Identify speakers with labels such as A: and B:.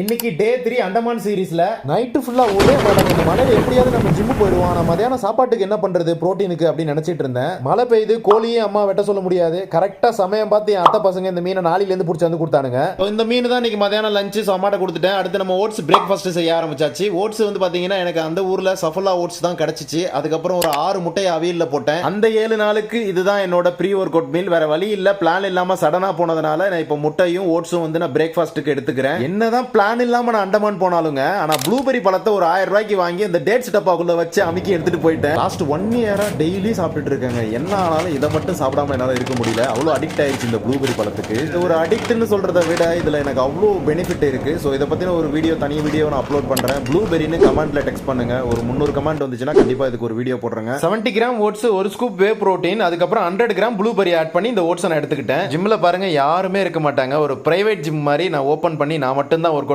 A: இன்னைக்கு டே 3 அண்டமான் சீரீஸ்ல நைட்டு ஃபுல்லா ஒரே மழை. இந்த மழையில எப்படியாவது நம்ம ஜிம்மு போயிடுவோம். நான் மதியானம் சாப்பாட்டுக்கு என்ன பண்றது புரோட்டீனுக்கு அப்படின்னு நினைச்சிட்டு இருந்தேன். மழை பெய்யுது, கோழியும் அம்மா வெட்ட சொல்ல முடியாது. கரெக்டா சமயம் பார்த்து என் அத்தை பசங்க இந்த மீனை நாளில இருந்து பிடிச்சி வந்து கொடுத்தானுங்க. இந்த மீன் தான் இன்னைக்கு மதியானம் லஞ்ச் அம்மாட்ட கொடுத்துட்டேன். அடுத்து நம்ம ஓட்ஸ் பிரேக்ஃபாஸ்ட் செய்ய ஆரம்பிச்சாச்சு. ஓட்ஸ் வந்து பாத்தீங்கன்னா எனக்கு அந்த ஊர்ல சஃபலா ஓட்ஸ் தான் கிடைச்சிச்சு. அதுக்கப்புறம் ஒரு 6 முட்டையை அவியல்ல போட்டேன். அந்த 7 நாளுக்கு இதுதான் என்னோட ப்ரீ ஒர்க் அவுட் மீல். வேற வழி இல்ல, பிளான் இல்லாம சடனா போனதுனால நான் இப்போ முட்டையும் ஓட்ஸும் வந்து நான் பிரேக்ஃபாஸ்ட்டுக்கு எடுத்துக்கிறேன். என்னதான் பிளான் இல்லாம நான் அண்டமான் போனாலுங்க, ஆனா ப்ளூபெரி பழத்தை ஒரு 1000 ரூபாய்க்கு வாங்கி இந்த டேட்ஸ் டப்பாக்குள்ள வச்சு அமுக்கி எடுத்துட்டு போயிட்டேன். லாஸ்ட் 1 இயரா டெய்லி சாப்பிட்டுட்டு இருக்கேங்க. என்ன ஆனாலும் இதை மட்டும் சாப்பிடாம என்னால இருக்க முடியல. அவ்வளவு அடிக்ட் ஆயிடுச்சு இந்த ப்ளூபெரி பழத்துக்கு. இது ஒரு அடிக்ட்னு சொல்றதை விட இதுல எனக்கு அவ்வளோ பெனிஃபிட் இருக்கு. ஸோ இதை பத்தின ஒரு வீடியோ, தனி வீடியோ நான் அப்லோட் பண்றேன். ப்ளூபெரின்னு கமெண்ட்ல டெக்ஸ்ட் பண்ணுங்க. ஒரு 300 கமெண்ட் வந்துச்சுன்னா கண்டிப்பா இதுக்கு ஒரு வீடியோ போடுறேங்க. 70 கிராம் ஓட்ஸ், ஒரு ஸ்கூப் வே புரோட்டீன், அதுக்கப்புறம் 100 கிராம் ப்ளூபெரி ஆட் பண்ணி இந்த ஓட்ஸ் நான் எடுத்துக்கிட்டேன். ஜிம்ல பாருங்க யாருமே இருக்க மாட்டாங்க. ஒரு பிரைவேட் ஜிம் மாதிரி நான் ஓபன் பண்ணி நான் மட்டும் தான் ஒர்க்